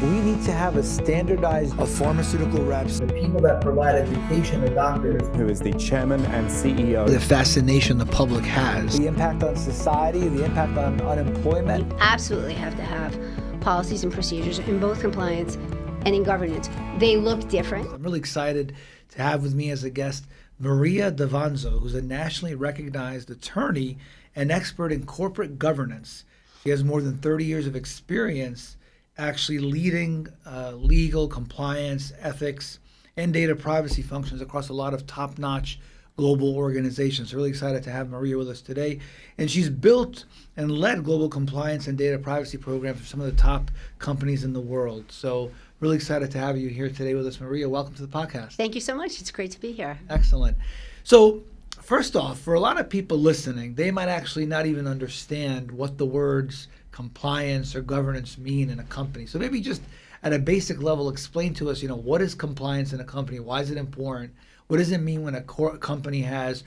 We need to have a standardized of pharmaceutical reps. The people that provide education, the doctors. Who is the chairman and CEO. The fascination the public has. The impact on society, the impact on unemployment. You absolutely have to have policies and procedures in both compliance and in governance. They look different. I'm really excited to have with me as a guest Maria Davanzo, who's a nationally recognized attorney and expert in corporate governance. She has more than 30 years of experience actually leading legal, compliance, ethics, and data privacy functions across a lot of top-notch global organizations. Really excited to have Maria with us today. And she's built and led global compliance and data privacy programs for some of the top companies in the world. So really excited to have you here today with us, Maria. Welcome to the podcast. Thank you so much. It's great to be here. Excellent. So first off, for a lot of people listening, they might actually not even understand what the words compliance or governance mean in a company. So maybe just at a basic level, explain to us, what is compliance in a company? Why is it important? What does it mean when a company has,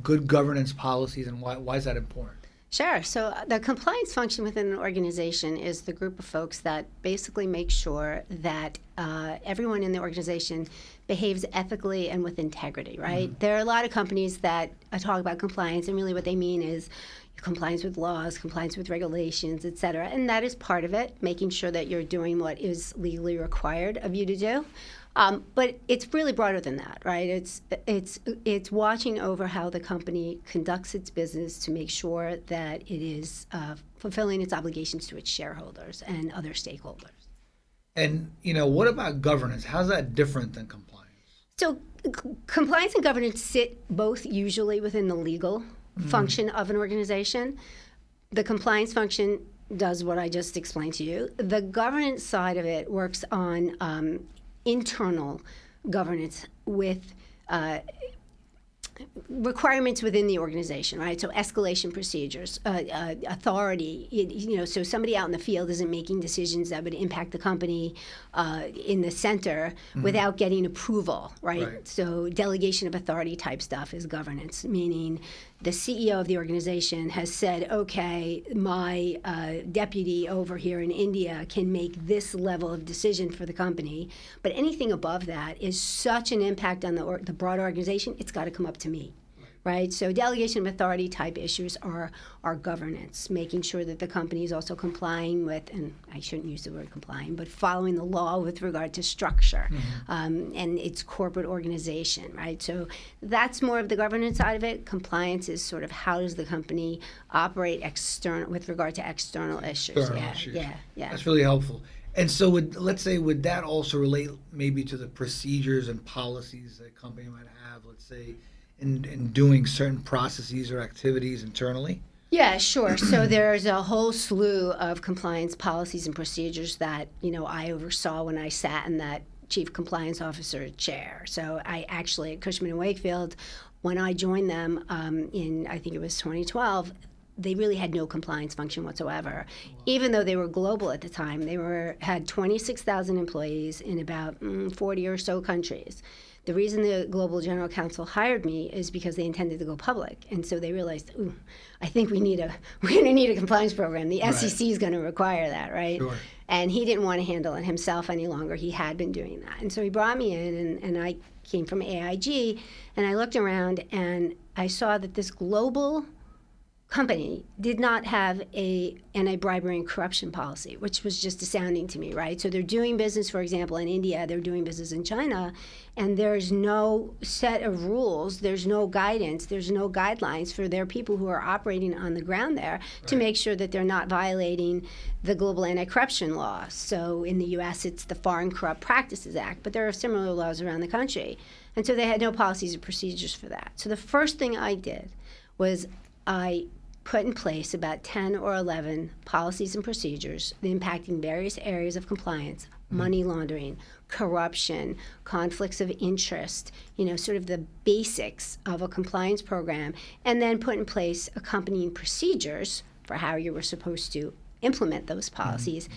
good governance policies, and why is that important? Sure. So the compliance function within an organization is the group of folks that basically make sure that everyone in the organization behaves ethically and with integrity, right? Mm-hmm. There are a lot of companies that talk about compliance, and really what they mean is compliance with laws, compliance with regulations, et cetera. And that is part of it, making sure that you're doing what is legally required of you to do. But it's really broader than that, right? It's watching over how the company conducts its business to make sure that it is fulfilling its obligations to its shareholders and other stakeholders. And, what about governance? How's that different than compliance? So compliance and governance sit both usually within the legal function of an organization. The compliance function does what I just explained to you. The governance side of it works on internal governance with requirements within the organization, right? So escalation procedures, authority, so somebody out in the field isn't making decisions that would impact the company in the center without getting approval, right? So delegation of authority type stuff is governance, meaning the CEO of the organization has said, okay, my deputy over here in India can make this level of decision for the company, but anything above that is such an impact on the broader organization, it's got to come up to me, right? So delegation of authority type issues are governance, making sure that the company is also complying with, and I shouldn't use the word complying, but following the law with regard to structure and its corporate organization, right? So that's more of the governance side of it. Compliance is sort of how does the company operate with regard to external issues. Yeah. That's really helpful. And so would that also relate maybe to the procedures and policies that a company might have, let's say, in doing certain processes or activities internally? Yeah, sure. So there's a whole slew of compliance policies and procedures that, I oversaw when I sat in that chief compliance officer chair. So I actually, at Cushman & Wakefield, when I joined them in, I think it was 2012, they really had no compliance function whatsoever. Wow. Even though they were global at the time, they had 26,000 employees in about 40 or so countries. The reason the Global General Counsel hired me is because they intended to go public. And so they realized, I think we're going to need a compliance program. The SEC is going to require that, right? Sure. And he didn't want to handle it himself any longer. He had been doing that. And so he brought me in, and I came from AIG, and I looked around, and I saw that this global company did not have a anti-bribery and corruption policy, which was just astounding to me, right? So they're doing business, for example, in India, they're doing business in China, and there's no set of rules, there's no guidance, there's no guidelines for their people who are operating on the ground there to make sure that they're not violating the global anti-corruption law. So in the U.S., it's the Foreign Corrupt Practices Act, but there are similar laws around the country. And so they had no policies or procedures for that. So the first thing I did was I put in place about 10 or 11 policies and procedures impacting various areas of compliance, money laundering, corruption, conflicts of interest, sort of the basics of a compliance program, and then put in place accompanying procedures for how you were supposed to implement those policies.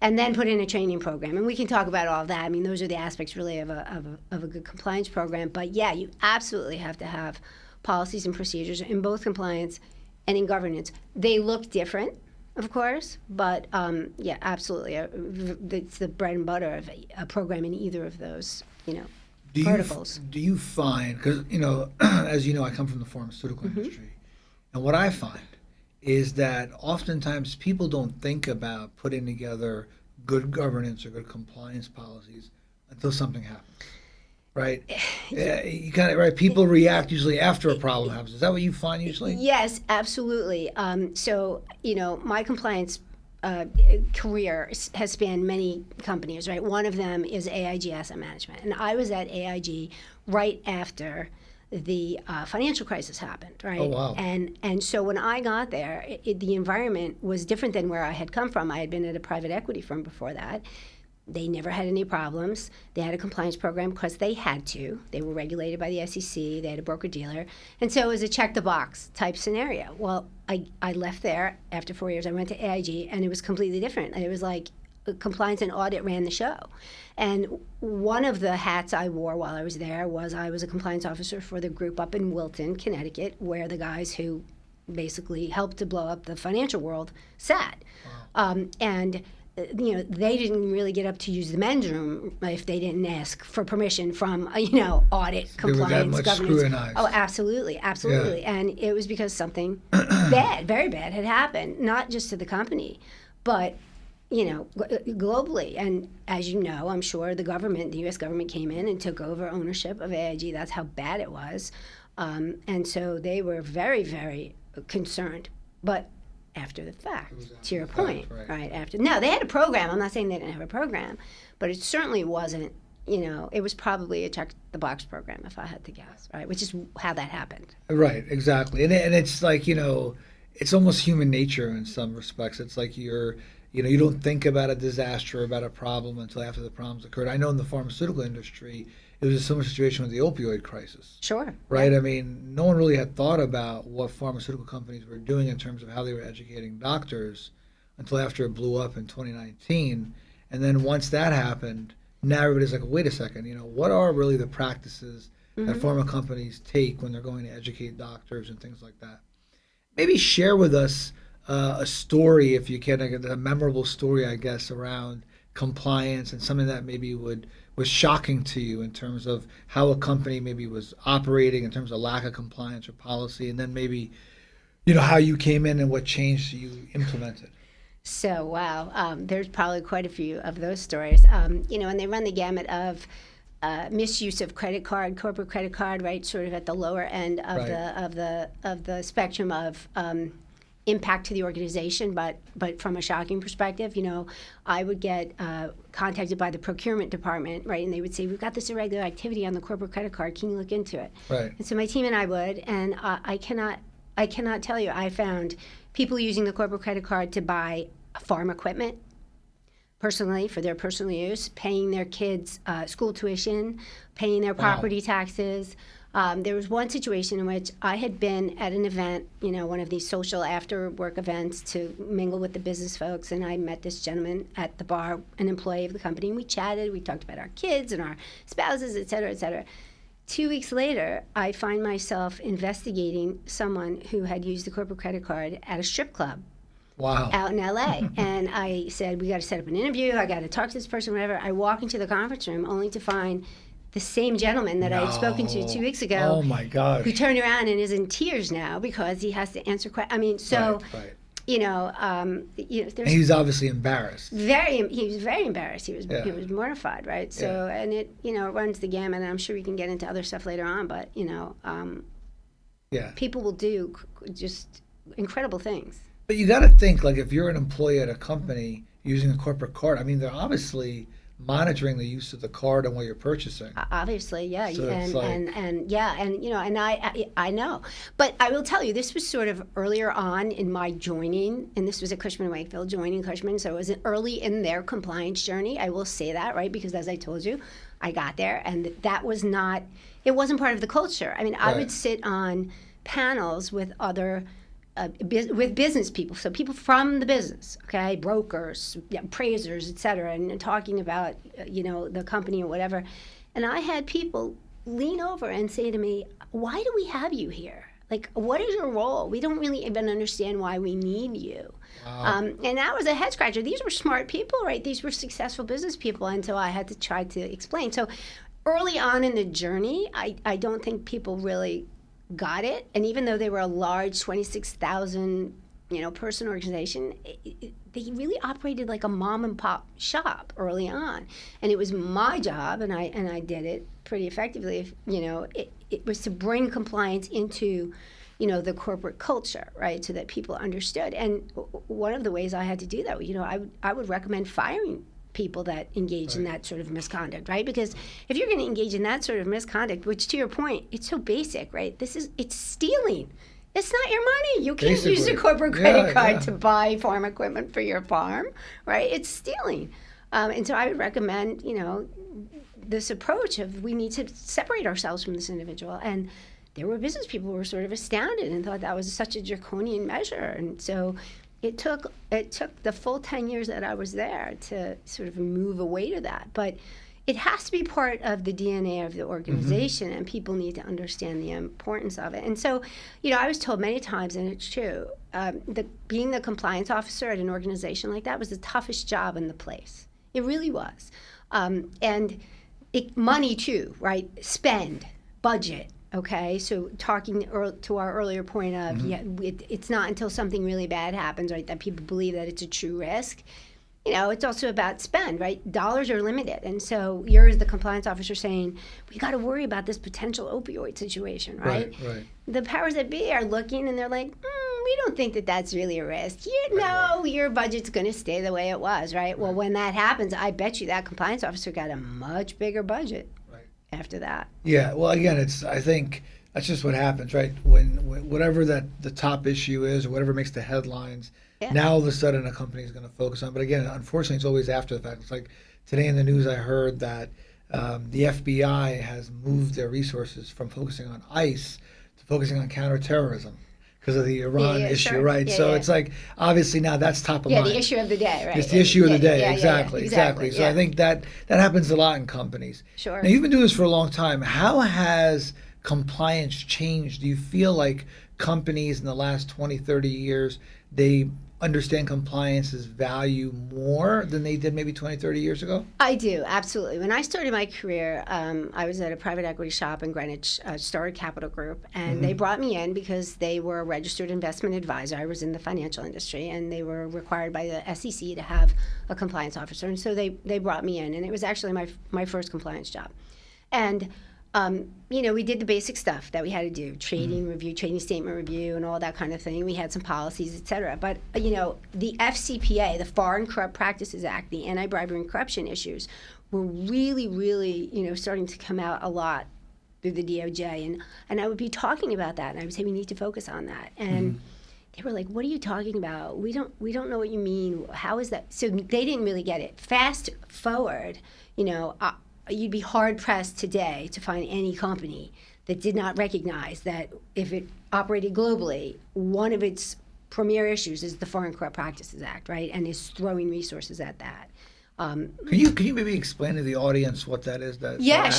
And then put in a training program. And we can talk about all of that. I mean, those are the aspects really of a good compliance program. But yeah, you absolutely have to have policies and procedures in both compliance and in governance. They look different. of course, but yeah, absolutely. It's the bread and butter of a program in either of those, verticals. Do you find, because, as you know, I come from the pharmaceutical industry, and what I find is that oftentimes people don't think about putting together good governance or good compliance policies until something happens. Right? You kind of, right? People react usually after a problem happens. Is that what you find usually? Yes, absolutely. So, my compliance career has spanned many companies, right? One of them is AIG Asset Management. And I was at AIG right after the financial crisis happened, right? Oh, wow. And so when I got there, the environment was different than where I had come from. I had been at a private equity firm before that. They never had any problems. They had a compliance program because they had to. They were regulated by the SEC. They had a broker-dealer. And so it was a check-the-box type scenario. Well, I left there after 4 years. I went to AIG, and it was completely different. It was like compliance and audit ran the show. And one of the hats I wore while I was there was I was a compliance officer for the group up in Wilton, Connecticut, where the guys who basically helped to blow up the financial world sat. Wow. And they didn't really get up to use the men's room if they didn't ask for permission from, audit, compliance, governance. Scrutinized. Oh, absolutely. Yeah. And it was because something bad, very bad, had happened, not just to the company, but, globally. And as you know, I'm sure the U.S. government came in and took over ownership of AIG. That's how bad it was. And so they were very, very concerned. But after the fact, to your point, right after. No, they had a program. I'm not saying they didn't have a program, but it certainly wasn't, it was probably a check-the-box program, if I had to guess, right, which is how that happened. Right, exactly. And it's like, it's almost human nature in some respects. It's like you don't think about a disaster or about a problem until after the problem's occurred. I know in the pharmaceutical industry, it was a similar situation with the opioid crisis. Sure. Right? I mean, no one really had thought about what pharmaceutical companies were doing in terms of how they were educating doctors until after it blew up in 2019. And then once that happened, now everybody's like, wait a second, what are really the practices that pharma companies take when they're going to educate doctors and things like that? Maybe share with us a story, if you can, a memorable story, I guess, around compliance and something that maybe was shocking to you in terms of how a company maybe was operating in terms of lack of compliance or policy, and then maybe, how you came in and what change you implemented. So, wow, there's probably quite a few of those stories. And they run the gamut of misuse of corporate credit card, right, sort of at the lower end of the spectrum of impact to the organization, but from a shocking perspective, I would get contacted by the procurement department, right, and they would say, we've got this irregular activity on the corporate credit card, can you look into it? Right. And so my team and I would, and I cannot tell you, I found people using the corporate credit card to buy farm equipment personally for their personal use, paying their kids' school tuition, paying their property taxes. There was one situation in which I had been at an event, one of these social after-work events to mingle with the business folks, and I met this gentleman at the bar, an employee of the company, and we chatted. We talked about our kids and our spouses, et cetera, et cetera. 2 weeks later, I find myself investigating someone who had used the corporate credit card at a strip club. Wow. Out in LA. And I said, we got to set up an interview. I got to talk to this person, whatever. I walk into the conference room only to find the same gentleman that I had spoken to 2 weeks ago. Oh my gosh. Who turned around and is in tears now because he has to answer questions. I mean, so, Right. there's And he's obviously embarrassed. he was very embarrassed. He was mortified, right? So, and it, it runs the gamut, and I'm sure we can get into other stuff later on, but, people will do just incredible things. But you got to think, like, if you're an employee at a company using a corporate card, I mean, they're obviously monitoring the use of the card and what you're purchasing. Obviously, yeah, So I know. But I will tell you, this was sort of earlier on in my joining, and this was at Cushman & Wakefield, joining Cushman, so it was early in their compliance journey. I will say that, right, because as I told you, I got there, and that was not, it wasn't part of the culture. I mean, I would sit on panels with other with business people, so people from the business, okay, brokers, appraisers, et cetera, and talking about, the company or whatever. And I had people lean over and say to me, why do we have you here? Like, what is your role? We don't really even understand why we need you. Wow. And that was a head scratcher. These were smart people, right? These were successful business people. And so I had to try to explain. So early on in the journey, I don't think people really got it. And even though they were a large 26,000 person organization, they really operated like a mom and pop shop early on. And it was my job, and I did it pretty effectively. It was to bring compliance into the corporate culture, right, so that people understood. And one of the ways I had to do that, I would recommend firing people that engage in that sort of misconduct, right? Because if you're going to engage in that sort of misconduct, which to your point, it's so basic, right? It's stealing. It's not your money. You can't use a corporate credit card to buy farm equipment for your farm, right? It's stealing. And so I would recommend, this approach of we need to separate ourselves from this individual. And there were business people who were sort of astounded and thought that was such a draconian measure. And so it took the full 10 years that I was there to sort of move away to that. But it has to be part of the DNA of the organization, and people need to understand the importance of it. And so, I was told many times, and it's true, being the compliance officer at an organization like that was the toughest job in the place. It really was. And money too, right? Spend, budget. Okay, so talking to our earlier point of, it's not until something really bad happens, right, that people believe that it's a true risk. It's also about spend, right? Dollars are limited. And so you're the compliance officer saying, we got to worry about this potential opioid situation, right? Right. The powers that be are looking and they're like, we don't think that that's really a risk. Your budget's going to stay the way it was, right? Well, when that happens, I bet you that compliance officer got a much bigger budget after that. Yeah, well, again, I think that's just what happens, right? When whatever the top issue is, or whatever makes the headlines, now all of a sudden a company is going to focus on. But again, unfortunately, it's always after the fact. It's like today in the news, I heard that the FBI has moved their resources from focusing on ICE to focusing on counterterrorism because of the Iran issue, sure. right? So it's like, obviously now that's top of mind. Yeah, the issue of the day, right? It's the issue of the day, exactly. So I think that happens a lot in companies. Sure. Now, you've been doing this for a long time. How has compliance changed? Do you feel like companies in the last 20, 30 years, they understand compliance's value more than they did maybe 20, 30 years ago? I do, absolutely. When I started my career, I was at a private equity shop in Greenwich, Starwood Capital Group, and they brought me in because they were a registered investment advisor. I was in the financial industry, and they were required by the SEC to have a compliance officer. And so they brought me in, and it was actually my first compliance job. And we did the basic stuff that we had to do, trading review, trading statement review, and all that kind of thing. We had some policies, et cetera. But, the FCPA, the Foreign Corrupt Practices Act, the anti-bribery and corruption issues were really, really, starting to come out a lot through the DOJ. And I would be talking about that, and I would say we need to focus on that. And they were like, what are you talking about? We don't know what you mean. How is that? So they didn't really get it. Fast forward, you'd be hard-pressed today to find any company that did not recognize that if it operated globally, one of its premier issues is the Foreign Corrupt Practices Act, right, and is throwing resources at that. Can you maybe explain to the audience what that is?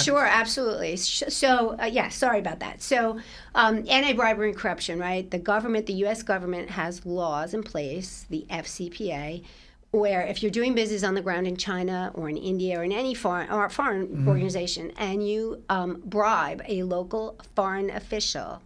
Sure, absolutely. So, sorry about that. So, anti-bribery and corruption, right? The U.S. government has laws in place, the FCPA, where if you're doing business on the ground in China or in India or in any foreign organization, and you bribe a local foreign official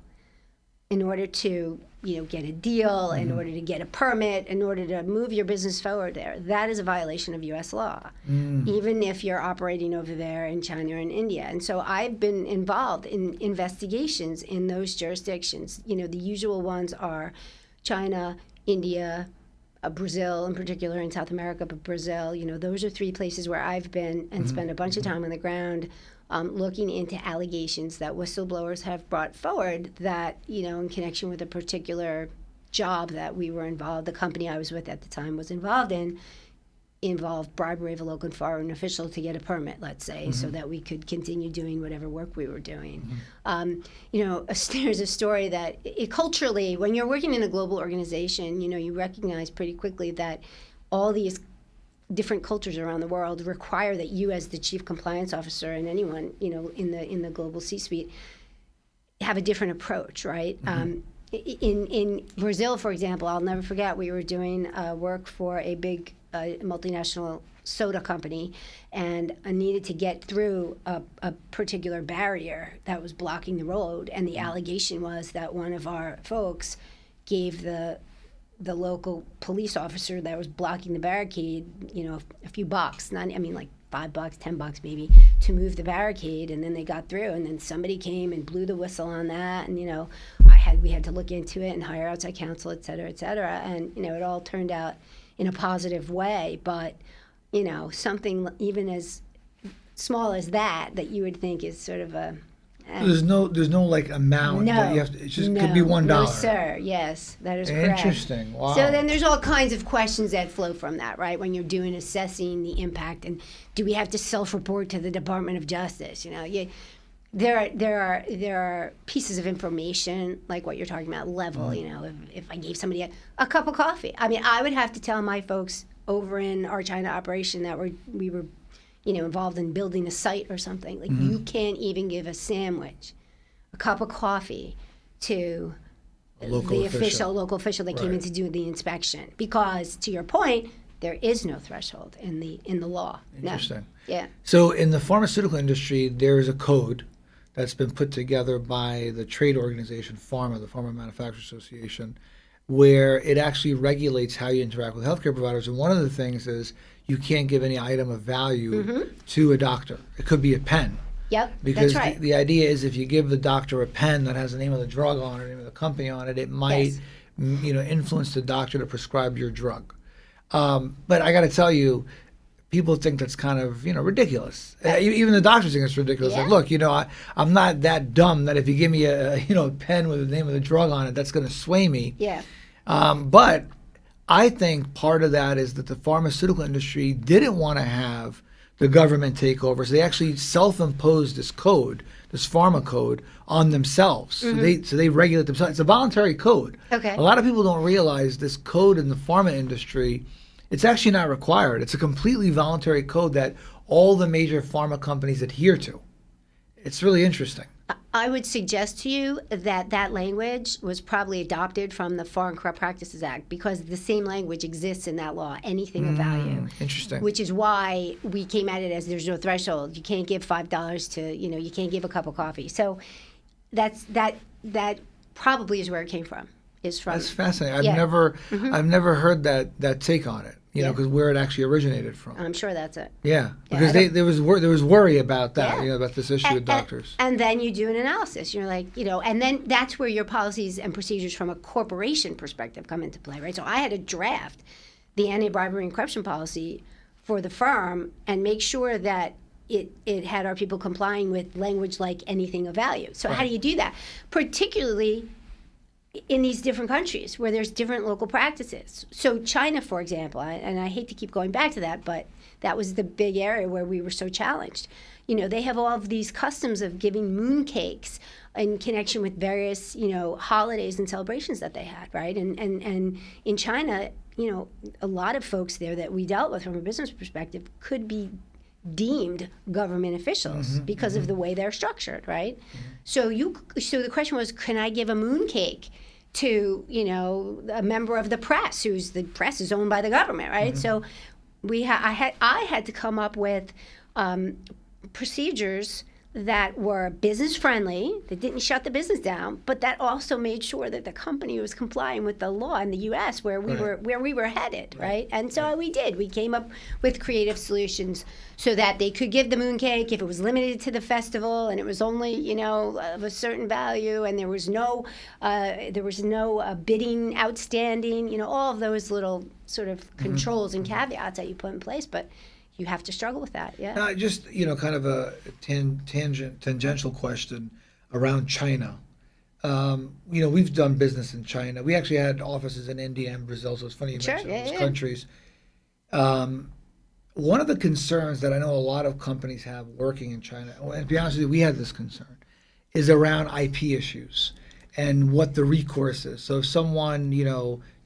in order to get a deal, in order to get a permit, in order to move your business forward there, that is a violation of U.S. law, even if you're operating over there in China or in India. And so I've been involved in investigations in those jurisdictions. The usual ones are China, India, Brazil in particular, in South America, but Brazil, those are three places where I've been and spent a bunch of time on the ground looking into allegations that whistleblowers have brought forward that, in connection with a particular job that we were involved, the company I was with at the time was involved bribery of a local foreign official to get a permit, let's say, so that we could continue doing whatever work we were doing. There's a story that culturally, when you're working in a global organization, you recognize pretty quickly that all these different cultures around the world require that you, as the chief compliance officer and anyone, in the global C-suite, have a different approach, right? In Brazil, for example, I'll never forget, we were doing work for a big multinational soda company, and I needed to get through a particular barrier that was blocking the road, and the allegation was that one of our folks gave the local police officer that was blocking the barricade, a few bucks, like $5, $10 maybe, to move the barricade, and then they got through, and then somebody came and blew the whistle on that, and we had to look into it and hire outside counsel, et cetera, and it all turned out in a positive way. But something even as small as that you would think is sort of a There's no like amount that you have to. It just could be $1. No, sir. Yes, that is correct. Interesting. Wow. So then there's all kinds of questions that flow from that, right? When you're assessing the impact, and do we have to self-report to the Department of Justice? There are pieces of information like what you're talking about, level. If I gave somebody a cup of coffee, I would have to tell my folks over in our China operation that we were involved in building a site or something. Like, you can't even give a sandwich, a cup of coffee to the local official that came in to do the inspection. Because, to your point, there is no threshold in the law. Interesting. No. Yeah. So in the pharmaceutical industry, there is a code that's been put together by the trade organization Pharma, the Pharma Manufacturers Association, where it actually regulates how you interact with healthcare providers. And one of the things is you can't give any item of value to a doctor. It could be a pen. Yep, because that's right. the idea is if you give the doctor a pen that has the name of the drug on it, the name of the company on it, it might influence the doctor to prescribe your drug. But I got to tell you, people think that's kind of ridiculous. Even the doctors think it's ridiculous. Yeah. Like, look, I'm not that dumb that if you give me a pen with the name of the drug on it, that's going to sway me. Yeah. But I think part of that is that the pharmaceutical industry didn't want to have the government take over, so they actually self-imposed this code, this PhRMA Code, on themselves. So they regulate themselves. It's a voluntary code. Okay. A lot of people don't realize this code in the pharma industry. It's actually not required. It's a completely voluntary code that all the major pharma companies adhere to. It's really interesting. I would suggest to you that language was probably adopted from the Foreign Corrupt Practices Act, because the same language exists in that law, anything of value. Interesting. Which is why we came at it as there's no threshold. You can't give $5 to, you can't give a cup of coffee. So that probably is where it came from. That's fascinating. Yeah. I've never heard that take on it. Because where it actually originated from. I'm sure that's it. Yeah, because there was worry about that. Yeah. About this issue with doctors. And then you do an analysis. You're like, and then that's where your policies and procedures from a corporation perspective come into play, right? So I had to draft the anti-bribery and corruption policy for the firm and make sure that it had our people complying with language like anything of value. So how do you do that? Particularly in these different countries where there's different local practices. So China, for example, and I hate to keep going back to that, but that was the big area where we were so challenged. They have all of these customs of giving mooncakes in connection with various, holidays and celebrations that they had, right? And in China, a lot of folks there that we dealt with from a business perspective could be deemed government officials because of the way they're structured, right? So the question was, can I give a mooncake to a member of the press, the press is owned by the government, right? So I had to come up with procedures that were business friendly, that didn't shut the business down, but that also made sure that the company was complying with the law in the U.S. where we were headed, right? And so we did. We came up with creative solutions so that they could give the mooncake if it was limited to the festival and it was only of a certain value, and there was no bidding outstanding. All of those little sort of controls and caveats that you put in place, but you have to struggle with that, yeah. Just kind of a tangential question around China. We've done business in China. We actually had offices in India and Brazil, so it's funny you mentioned those countries. One of the concerns that I know a lot of companies have working in China, and to be honest with you, we had this concern, is around IP issues and what the recourse is. So if someone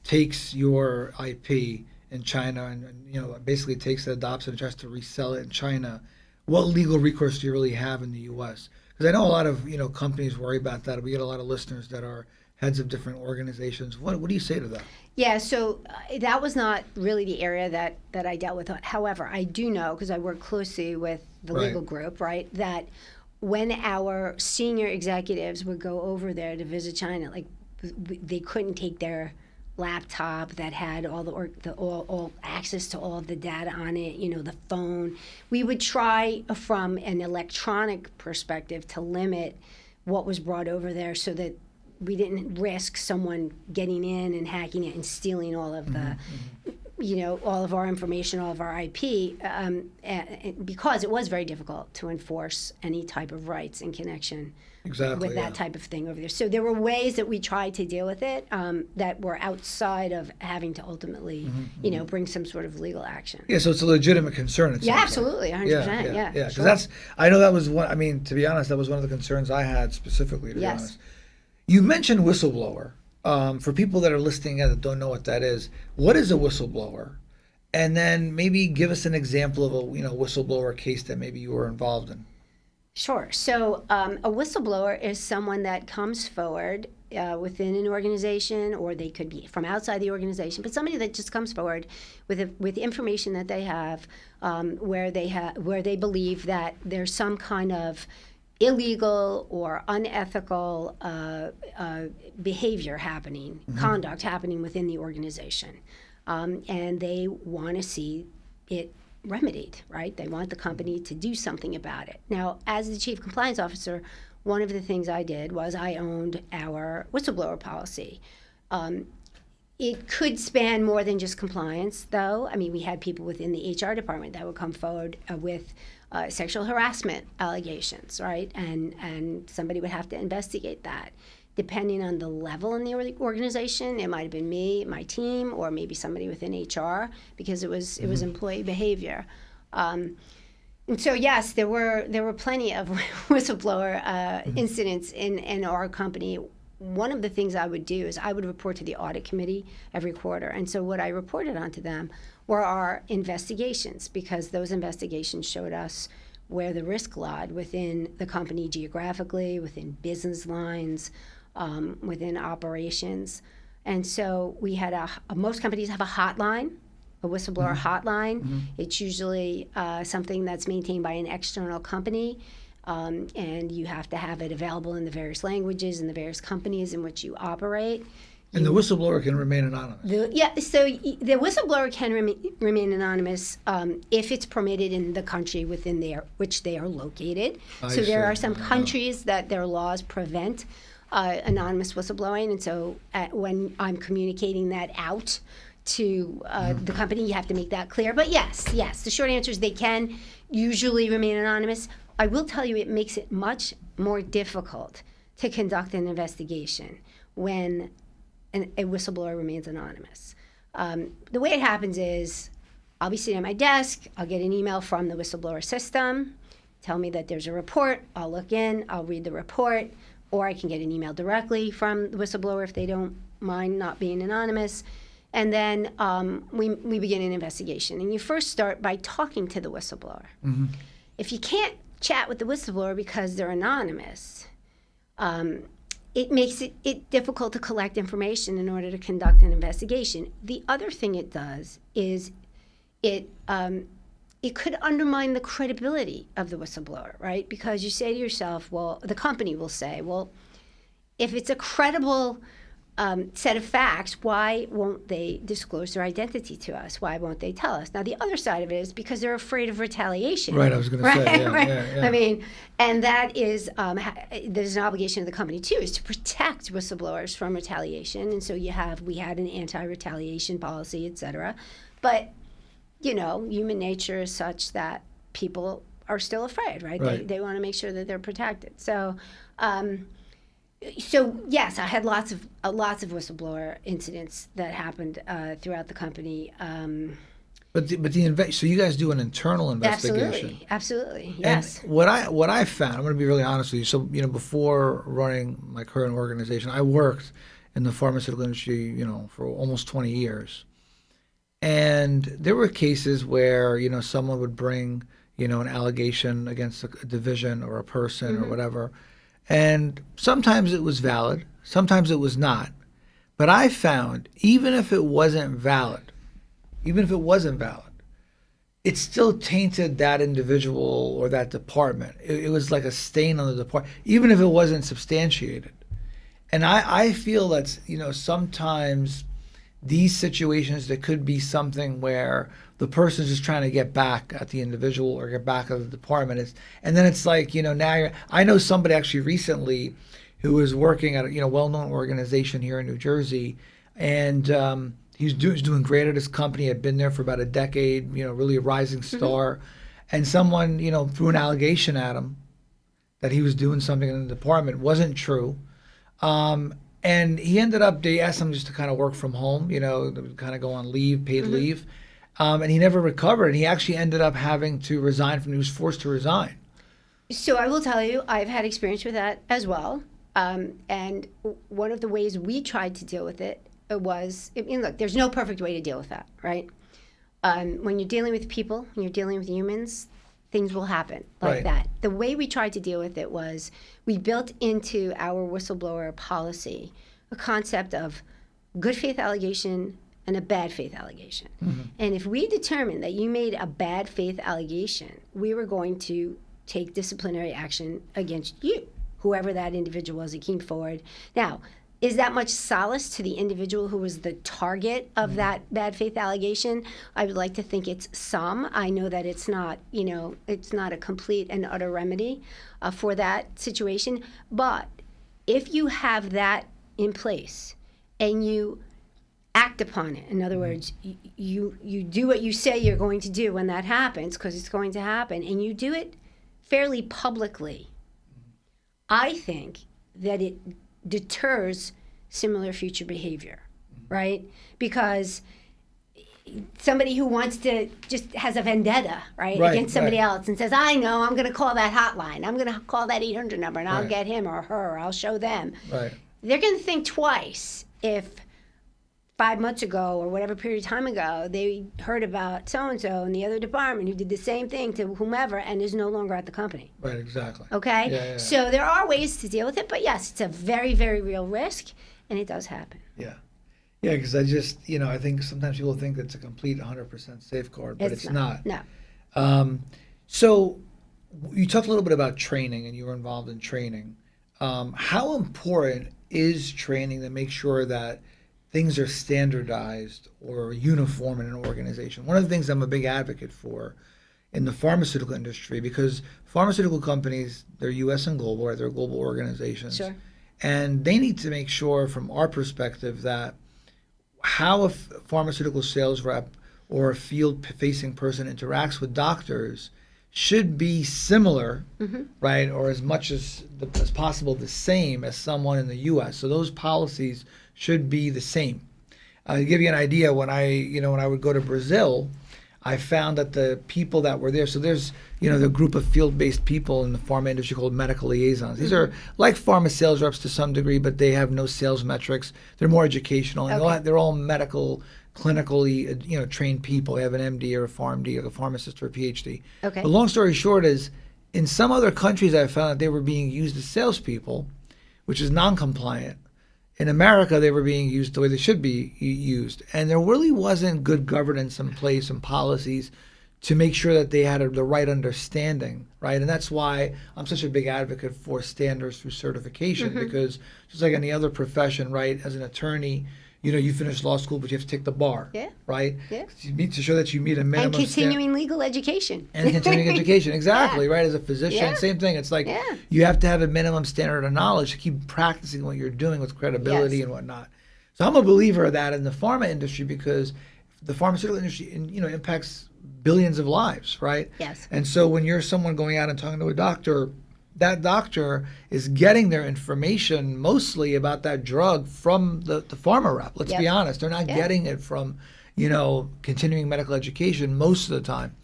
takes your IP in China and basically takes it, adopts it, and tries to resell it in China, what legal recourse do you really have in the U.S.? Because I know a lot of companies worry about that. We get a lot of listeners that are heads of different organizations. What do you say to that? Yeah, so that was not really the area that I dealt with. However, I do know, because I work closely with the Right. legal group, right, that when our senior executives would go over there to visit China, like they couldn't take their laptop that had all access to all of the data on it, the phone. We would try from an electronic perspective to limit what was brought over there so that we didn't risk someone getting in and hacking it and stealing all of the, all of our information, all of our IP, because it was very difficult to enforce any type of rights in connection with that type of thing over there. So there were ways that we tried to deal with it that were outside of having to ultimately, bring some sort of legal action. Yeah, so it's a legitimate concern. It Yeah, sounds absolutely, 100%. Yeah, because sure. I know that was one. I mean, to be honest, that was one of the concerns I had specifically. To be Yes. honest, you mentioned whistleblower. For people that are listening that don't know what that is, what is a whistleblower? And then maybe give us an example of a whistleblower case that maybe you were involved in. Sure. So a whistleblower is someone that comes forward within an organization, or they could be from outside the organization, but somebody that just comes forward with information that they have, where they believe that there's some kind of illegal or unethical behavior happening, conduct happening within the organization, and they want to see it remedied, right? They want the company to do something about it. Now, as the chief compliance officer, one of the things I did was I owned our whistleblower policy. It could span more than just compliance, though. I mean, we had people within the HR department that would come forward with sexual harassment allegations, right? And somebody would have to investigate that. Depending on the level in the organization, it might have been me, my team, or maybe somebody within HR, because it was employee behavior. And so, yes, there were plenty of whistleblower incidents in our company. One of the things I would do is I would report to the audit committee every quarter. And so what I reported on to them were our investigations, because those investigations showed us where the risk lied within the company geographically, within business lines, within operations. And so we had most companies have a hotline, a whistleblower hotline. It's usually something that's maintained by an external company. And you have to have it available in the various languages and the various companies in which you operate. And the whistleblower can remain anonymous. So the whistleblower can remain anonymous if it's permitted in the country within which they are located. So there are some countries that their laws prevent anonymous whistleblowing, and so when I'm communicating that out to the company, you have to make that clear. But yes, the short answer is they can usually remain anonymous. I will tell you, it makes it much more difficult to conduct an investigation when a whistleblower remains anonymous. The way it happens is I'll be sitting at my desk, I'll get an email from the whistleblower system, tell me that there's a report, I'll look in, I'll read the report, or I can get an email directly from the whistleblower if they don't mind not being anonymous. And then we begin an investigation. And you first start by talking to the whistleblower. If you can't chat with the whistleblower because they're anonymous, it makes it difficult to collect information in order to conduct an investigation. The other thing it does is it could undermine the credibility of the whistleblower, right? Because you say to yourself, well, the company will say, well, if it's a credible set of facts, why won't they disclose their identity to us? Why won't they tell us? Now, the other side of it is because they're afraid of retaliation. Right, I was going to say, yeah. I mean, and that is, there's an obligation of the company, too, is to protect whistleblowers from retaliation. And so we had an anti-retaliation policy, et cetera. But, human nature is such that people are still afraid, right? They want to make sure that they're protected. So yes, I had lots of whistleblower incidents that happened throughout the company. But so you guys do an internal investigation. Absolutely, yes. And what I found, I'm going to be really honest with you. So before running my current organization, I worked in the pharmaceutical industry, for almost 20 years. And there were cases where someone would bring an allegation against a division or a person or whatever. And sometimes it was valid, sometimes it was not. But I found even if it wasn't valid, it still tainted that individual or that department. It was like a stain on the department, even if it wasn't substantiated. And I feel that, sometimes these situations, there could be something where the person's just trying to get back at the individual or get back at the department. And then it's like, now I know somebody actually recently who was working at a well-known organization here in New Jersey, and he's doing great at his company, had been there for about a decade, really a rising star. And someone, threw an allegation at him that he was doing something in the department. Wasn't true. And he ended up, they asked him just to kind of work from home, kind of go on leave, paid leave. And he never recovered. And he actually ended up having to resign he was forced to resign. So I will tell you, I've had experience with that as well. And one of the ways we tried to deal with it was, look, there's no perfect way to deal with that, right? When you're dealing with people, when you're dealing with humans, things will happen like that. The way we tried to deal with it was we built into our whistleblower policy a concept of good faith allegation and a bad faith allegation. And if we determined that you made a bad faith allegation, we were going to take disciplinary action against you, whoever that individual was that came forward. Now, is that much solace to the individual who was the target of that bad faith allegation? I would like to think it's some. I know that it's not, it's not a complete and utter remedy for that situation. But if you have that in place and you act upon it, in other words, you do what you say you're going to do when that happens, because it's going to happen, and you do it fairly publicly, I think that it deters similar future behavior, right? Because somebody who wants to just has a vendetta, right, against somebody else and says, I know, I'm going to call that hotline. I'm going to call that 800 number and I'll get him or her, or I'll show them. They're going to think twice if 5 months ago or whatever period of time ago they heard about so-and-so in the other department who did the same thing to whomever and is no longer at the company. Right, exactly. Okay? Yeah. So there are ways to deal with it, but yes, it's a very, very real risk, and it does happen. Yeah, because I just, I think sometimes people think it's a complete 100% safeguard, but it's not. No. So you talked a little bit about training, and you were involved in training. How important is training to make sure that things are standardized or uniform in an organization? One of the things I'm a big advocate for in the pharmaceutical industry, because pharmaceutical companies, they're U.S. and global, right? They're global organizations. Sure. And they need to make sure, from our perspective, that how a pharmaceutical sales rep or a field-facing person interacts with doctors should be similar, right, or as much as possible the same as someone in the U.S. So those policies should be the same. To give you an idea, when I would go to Brazil, I found that the people that were there, so there's, the group of field-based people in the pharma industry called medical liaisons. These are like pharma sales reps to some degree, but they have no sales metrics. They're more educational. And they're all medical, clinically, trained people. They have an MD or a PharmD, or a pharmacist or a PhD. Okay. The long story short is, in some other countries, I found that they were being used as salespeople, which is non-compliant. In America, they were being used the way they should be used. And there really wasn't good governance in place and policies to make sure that they had the right understanding, right? And that's why I'm such a big advocate for standards through certification, because just like any other profession, right, as an attorney, you finish law school, but you have to take the bar, right? Yeah. You need to show that you meet a minimum And continuing legal education. And continuing education, exactly, right? As a physician, same thing. It's like you have to have a minimum standard of knowledge to keep practicing what you're doing with credibility and whatnot. So I'm a believer of that in the pharma industry, because the pharmaceutical industry, impacts billions of lives, right? Yes. And so when you're someone going out and talking to a doctor, that doctor is getting their information mostly about that drug from the pharma rep. Let's be honest. They're not getting it from, continuing medical education most of the time.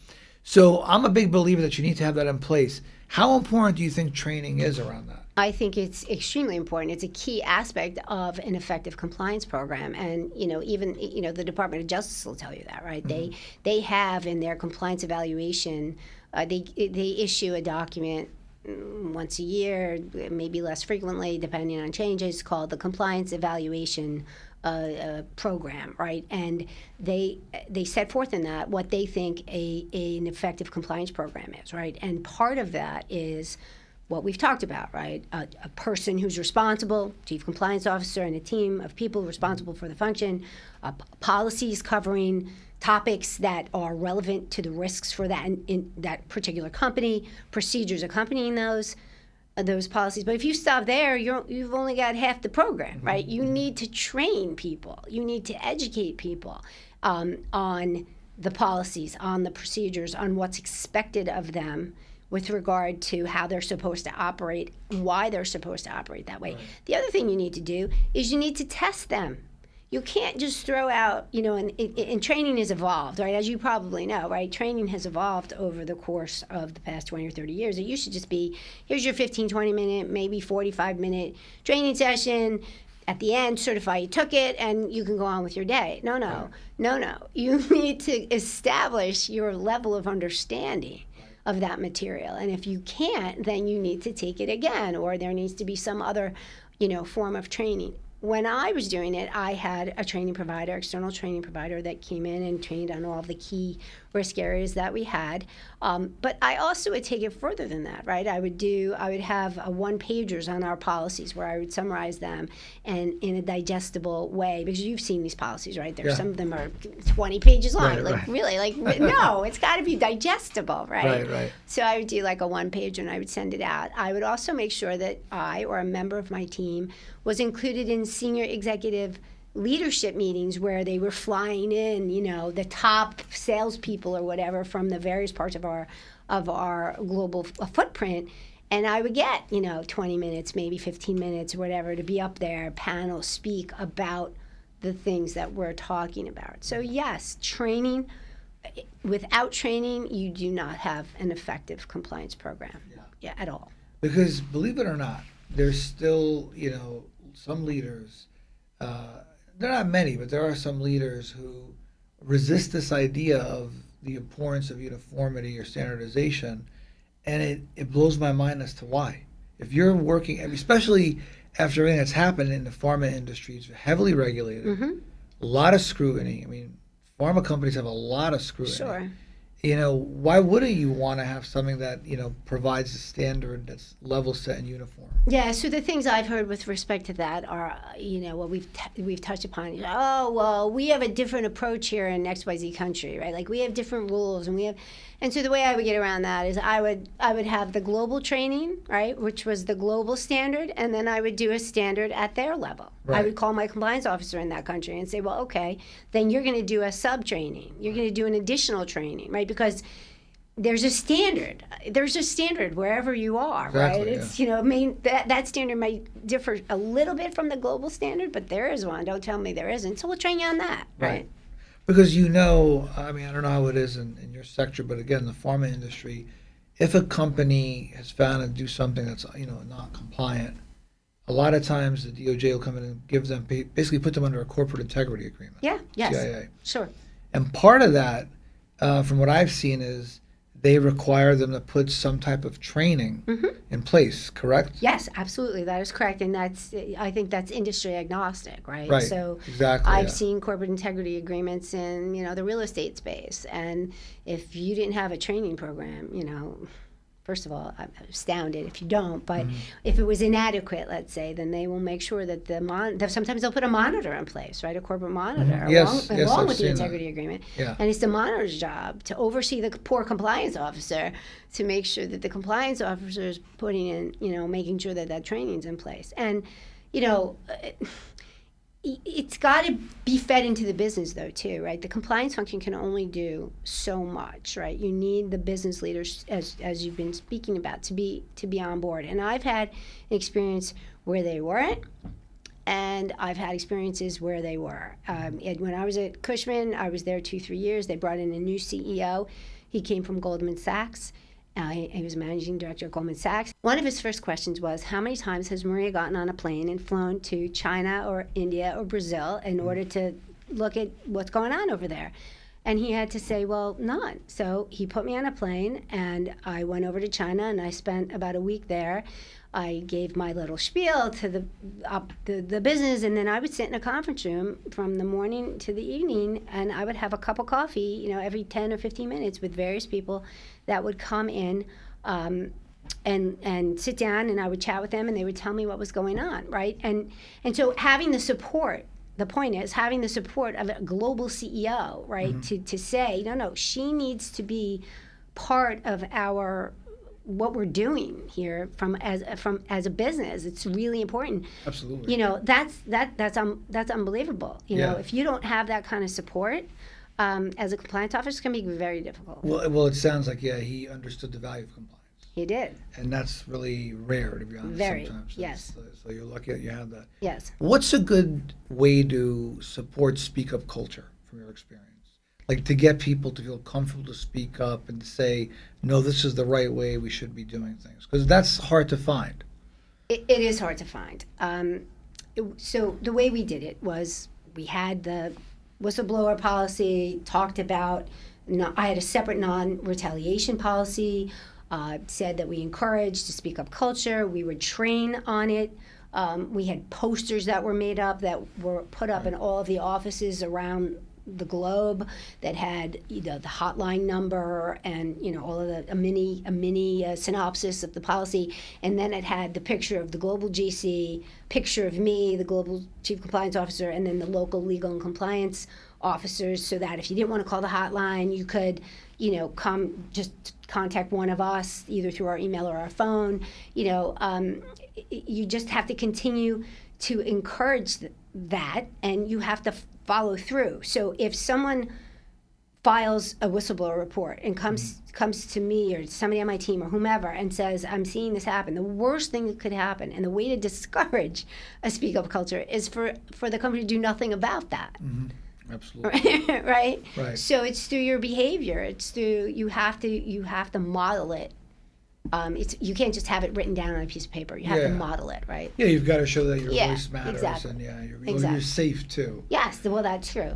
So I'm a big believer that you need to have that in place. How important do you think training is around that? I think it's extremely important. It's a key aspect of an effective compliance program, and even the Department of Justice will tell you that, right? They have in their compliance evaluation, they issue a document once a year, maybe less frequently, depending on changes, called the Compliance Evaluation Program, right? And they set forth in that what they think an effective compliance program is, right? And part of that is what we've talked about, right? A person who's responsible, chief compliance officer, and a team of people responsible for the function, policies covering topics that are relevant to the risks for that in that particular company, procedures accompanying those policies. But if you stop there, you've only got half the program, right? You need to train people. You need to educate people on the policies, on the procedures, on what's expected of them with regard to how they're supposed to operate, why they're supposed to operate that way. Right. The other thing you need to do is you need to test them. You can't just throw out, and training has evolved, right? As you probably know, right? Training has evolved over the course of the past 20 or 30 years. It used to just be, here's your 15, 20-minute, maybe 45-minute training session. At the end, certify you took it, and you can go on with your day. No. You need to establish your level of understanding of that material. And if you can't, then you need to take it again, or there needs to be some other, form of training. When I was doing it, I had a training provider, external training provider, that came in and trained on all of the key risk areas that we had. But I also would take it further than that, right? I would have one-pagers on our policies where I would summarize them and in a digestible way, because you've seen these policies, right? Some of them are 20 pages long. Really, no, it's got to be digestible, right? Right. So I would do like a one-pager and I would send it out. I would also make sure that I or a member of my team was included in senior executive leadership meetings where they were flying in, the top salespeople or whatever from the various parts of our global footprint. And I would get, 20 minutes, maybe 15 minutes or whatever to be up there, panel, speak about the things that we're talking about. So yes, training. Without training, you do not have an effective compliance program at all. Because believe it or not, there's still, some leaders, there are not many, but there are some leaders who resist this idea of the importance of uniformity or standardization, and it blows my mind as to why. If you're working, especially after everything that's happened in the pharma industry, it's heavily regulated, a lot of scrutiny. I mean, pharma companies have a lot of scrutiny. Sure. Why wouldn't you want to have something that, provides a standard that's level set and uniform? Yeah, so the things I've heard with respect to that are, what we've touched upon. Oh, well, we have a different approach here in XYZ country, right? Like we have different rules and so the way I would get around that is I would have the global training, right, which was the global standard, and then I would do a standard at their level. Right. I would call my compliance officer in that country and say, well, okay, then you're going to do a sub-training. You're going to do an additional training, right? Because there's a standard. There's a standard wherever you are, exactly, right? It's, that standard might differ a little bit from the global standard, but there is one. Don't tell me there isn't. So we'll train you on that, right? Because I don't know how it is in your sector, but again, the pharma industry, if a company has found to do something that's, not compliant, a lot of times the DOJ will come in and give them, basically put them under a corporate integrity agreement. Yeah, yes, CIA. Sure. And part of that, from what I've seen, is they require them to put some type of training in place, correct? Yes, absolutely. That is correct. And I think that's industry agnostic, right? Right, so exactly. I've seen corporate integrity agreements in, the real estate space. And if you didn't have a training program, first of all, I'm astounded if you don't, but if it was inadequate, let's say, then they will make sure that sometimes they'll put a monitor in place, right? A corporate monitor along with the integrity agreement. Yeah. And it's the monitor's job to oversee the poor compliance officer to make sure that the compliance officer is putting in, making sure that training's in place. And, it's got to be fed into the business, though, too, right? The compliance function can only do so much, right? You need the business leaders, as you've been speaking about, to be on board. And I've had an experience where they weren't, and I've had experiences where they were. When I was at Cushman, I was there 2-3 years. They brought in a new CEO. He came from Goldman Sachs. He was managing director of Goldman Sachs. One of his first questions was, how many times has Maria gotten on a plane and flown to China or India or Brazil in order to look at what's going on over there? And he had to say, well, none. So he put me on a plane, and I went over to China, and I spent about a week there. I gave my little spiel to the business, and then I would sit in a conference room from the morning to the evening, and I would have a cup of coffee, every 10 or 15 minutes with various people that would come in and sit down, and I would chat with them, and they would tell me what was going on, right? And so having the support. The point is having the support of a global CEO, right, to say, no, she needs to be part of what we're doing here as a business. It's really important. Absolutely. That's unbelievable. If you don't have that kind of support, as a compliance officer, it's going to be very difficult. Well, it sounds like he understood the value of compliance. He did. And that's really rare, to be honest. Very, sometimes. yes. So you're lucky that you have that. Yes. What's a good way to support speak-up culture from your experience? Like to get people to feel comfortable to speak up and to say, no, this is the right way we should be doing things. Because that's hard to find. It is hard to find. So the way we did it was we had the whistleblower policy, talked about, I had a separate non-retaliation policy, said that we encouraged to speak up culture. We would train on it. We had posters that were made up that were put up in all of the offices around the globe that had the hotline number and all of a mini synopsis of the policy, and then it had the picture of the global GC, picture of me, the global chief compliance officer, and then the local legal and compliance officers, so that if you didn't want to call the hotline, you could come just contact one of us either through our email or our phone. You just have to continue to encourage that, and you have to follow through. So if someone files a whistleblower report and comes to me or somebody on my team or whomever and says, I'm seeing this happen, the worst thing that could happen, and the way to discourage a speak up culture is for the company to do nothing about that. Mm-hmm. Absolutely. Right? Right. So it's through your behavior. It's through you have to model it. You can't just have it written down on a piece of paper. You have to model it, right? Yeah, you've got to show that your voice matters, exactly. and you're safe too. Yes, well, that's true.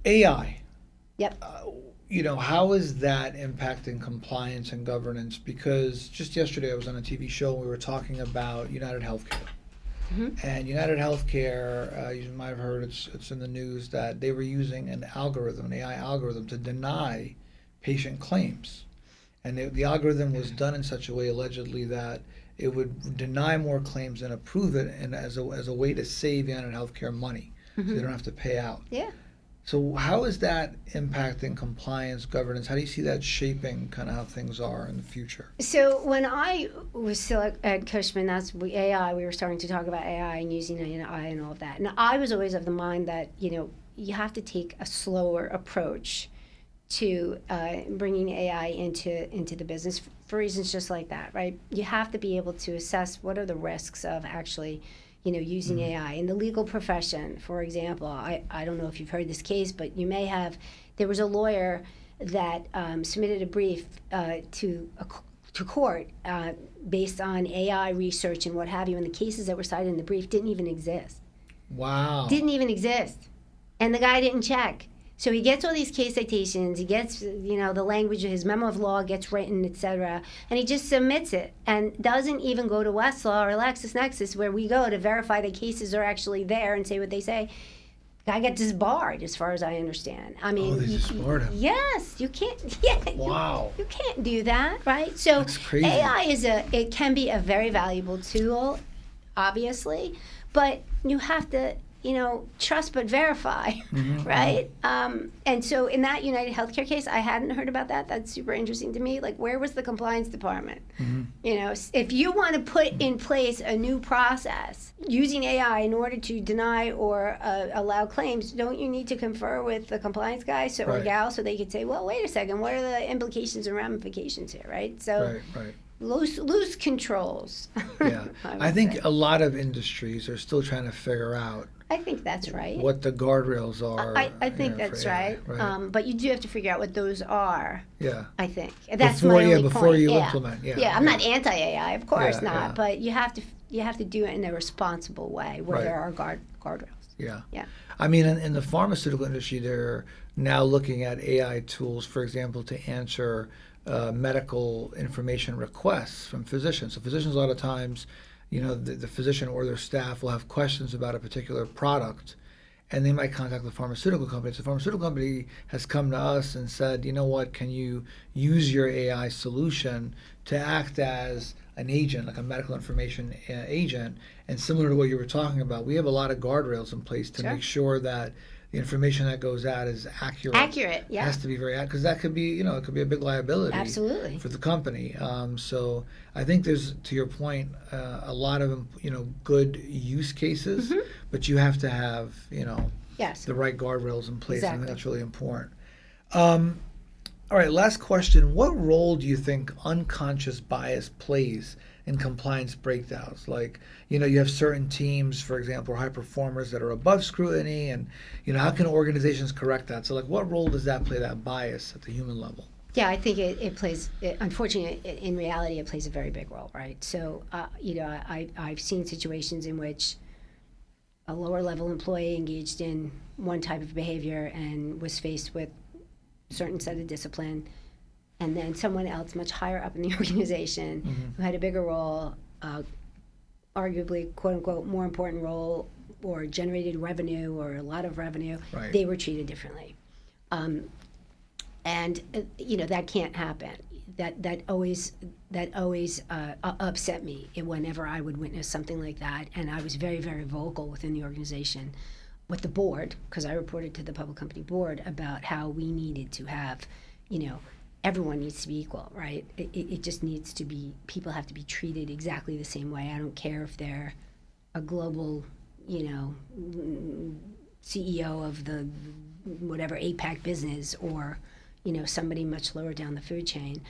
AI. Yep. How is that impacting compliance and governance? Because just yesterday I was on a TV show and we were talking about United Healthcare. Mm-hmm. And United Healthcare, you might have heard it's in the news that they were using an AI algorithm, to deny patient claims. And the algorithm was done in such a way, allegedly, that it would deny more claims than approve it, and as a way to save United Healthcare money, so they don't have to pay out. Yeah. So how is that impacting compliance, governance? How do you see that shaping kind of how things are in the future? So when I was still at Cushman, AI. We were starting to talk about AI and using AI and all of that. And I was always of the mind that you have to take a slower approach to bringing AI into the business for reasons just like that, right? You have to be able to assess what are the risks of actually using AI. In the legal profession, for example, I don't know if you've heard this case, but you may have. There was a lawyer that submitted a brief to court based on AI research and what have you, and the cases that were cited in the brief didn't even exist. Wow. Didn't even exist. And the guy didn't check. So he gets all these case citations, he gets, the language, his memo of law gets written, etc., and he just submits it and doesn't even go to Westlaw or LexisNexis, where we go to verify the cases are actually there and say what they say. Guy got disbarred, as far as I understand. I mean, they disbarred him. Yes, you can't. Yeah, wow. You can't do that, right? So that's crazy. AI it can be a very valuable tool, obviously, but you have to trust but verify, right? And so in that United Healthcare case, I hadn't heard about that. That's super interesting to me. Like, where was the compliance department? If you want to put in place a new process using AI in order to deny or allow claims, don't you need to confer with the compliance guy or gal so they could say, well, wait a second, what are the implications and ramifications here, right? So, loose controls. Yeah. I I would think say. a lot of industries are still trying to figure out I think that's right. what the guardrails are. I think for that's AI, right. But you do have to figure out what those are. Yeah. I think that's Before- my yeah, only before point. you yeah. implement, yeah, Yeah, I'm not yeah. anti-AI, of course Yeah, not. yeah. But you have to do it in a responsible way where Right. there are guardrails. Yeah. Yeah. I mean, in the pharmaceutical industry, they're now looking at AI tools, for example, to answer medical information requests from physicians. So physicians, a lot of times, the physician or their staff will have questions about a particular product, and they might contact the pharmaceutical company. So the pharmaceutical company has come to us and said, you know what, can you use your AI solution to act as an agent, like a medical information agent? And similar to what you were talking about, we have a lot of guardrails in place to Sure. make sure that the information that goes out is accurate. Accurate, yeah. It has to be very accurate, because that could be, it could be a big liability. Absolutely. For the company. So I think there's, to your point, a lot of, good use cases, but you have to have, Yes. the right guardrails in place. I Exactly. think that's really important. All right, last question. What role do you think unconscious bias plays in compliance breakdowns? Like, you have certain teams, for example, high performers that are above scrutiny, and, how can organizations correct that? So, like, what role does that play, that bias at the human level? Yeah, I think it plays. Unfortunately, in reality, it plays a very big role, right? So, I've seen situations in which a lower level employee engaged in one type of behavior and was faced with a certain set of discipline, and then someone else much higher up in the organization who had a bigger role, arguably quote unquote more important role, or generated revenue or a lot of revenue, Right. they were treated differently. And that can't happen. That always upset me whenever I would witness something like that. And I was very, very vocal within the organization, with the board, because I reported to the public company board about how we needed to have, everyone needs to be equal, right? It just needs to be. People have to be treated exactly the same way. I don't care if they're a global, CEO of the whatever APAC business, or somebody much lower down the food chain.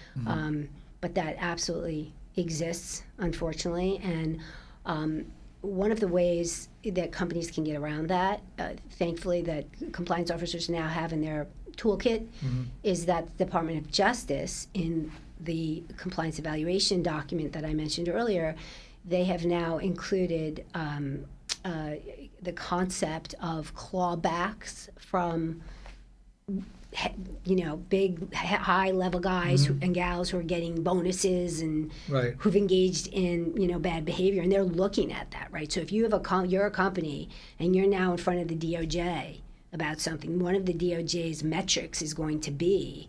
But that absolutely exists, unfortunately. And one of the ways that companies can get around that, thankfully, that compliance officers now have in their toolkit, is that the Department of Justice, in the compliance evaluation document that I mentioned earlier, they have now included the concept of clawbacks from big high-level guys and gals who are getting bonuses and Right. who've engaged in bad behavior, and they're looking at that, right? So if you have you're a company and you're now in front of the DOJ about something, one of the DOJ's metrics is going to be,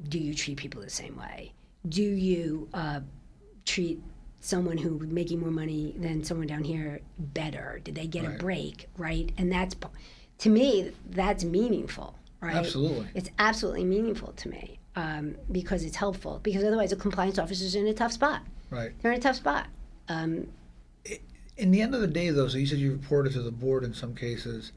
do you treat people the same way? Do you treat someone who's making more money than someone down here better? Did they get a Right. break, right? And that's, to me, that's meaningful. Right? Absolutely. It's absolutely meaningful to me, because it's helpful. Because otherwise, a compliance officer's in a tough spot. Right. They're in a tough spot. In the end of the day, though, so you said you reported to the board in some cases.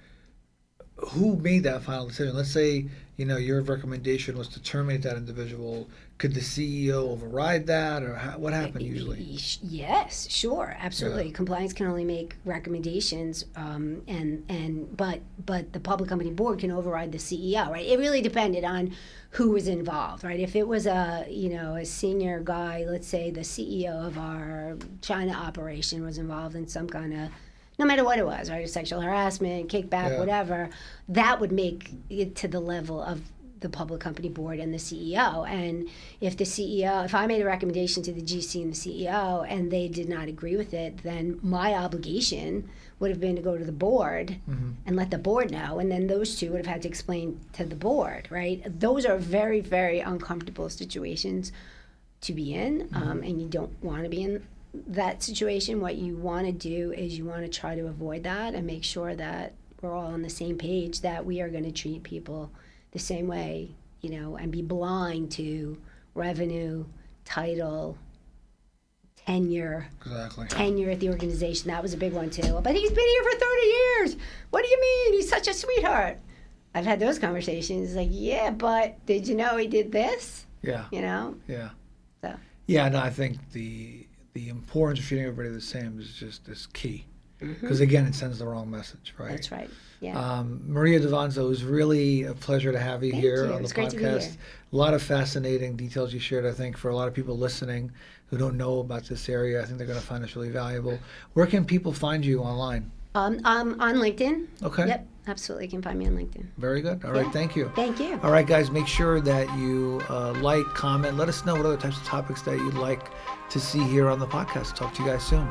Who made that final decision? Let's say, your recommendation was to terminate that individual. Could the CEO override that, or what happened usually? Yes, sure, absolutely. Yeah. Compliance can only make recommendations, but the public company board can override the CEO, right? It really depended on who was involved, right? If it was a senior guy, let's say the CEO of our China operation was involved in some kind of, no matter what it was, right, sexual harassment, kickback, Yeah. whatever, that would make it to the level of the public company board and the CEO. And if if I made a recommendation to the GC and the CEO and they did not agree with it, then my obligation would have been to go to the board and let the board know, and then those two would have had to explain to the board, right? Those are very, very uncomfortable situations to be in, and you don't want to be in that situation. What you want to do is you want to try to avoid that and make sure that we're all on the same page, that we are going to treat people the same way, and be blind to revenue, title, tenure at the organization. That was a big one too. But he's been here for 30 years. What do you mean? He's such a sweetheart. I've had those conversations. Like, yeah, but did you know he did this? Yeah. Yeah. Yeah. So. Yeah, no, I think the importance of treating everybody the same is key. Because again, it sends the wrong message, right? That's right. Yeah. Maria Davanzo, it was really a pleasure to have you Thank here you. on It was the great to be here. podcast. A lot of fascinating details you shared, I think, for a lot of people listening who don't know about this area. I think they're going to find this really valuable. Where can people find you online? On LinkedIn. Okay. Yep, absolutely. You can find me on LinkedIn. Very good. All right, Yeah. thank you. Thank you. All right, guys, make sure that you like, comment. Let us know what other types of topics that you'd like to see here on the podcast. Talk to you guys soon.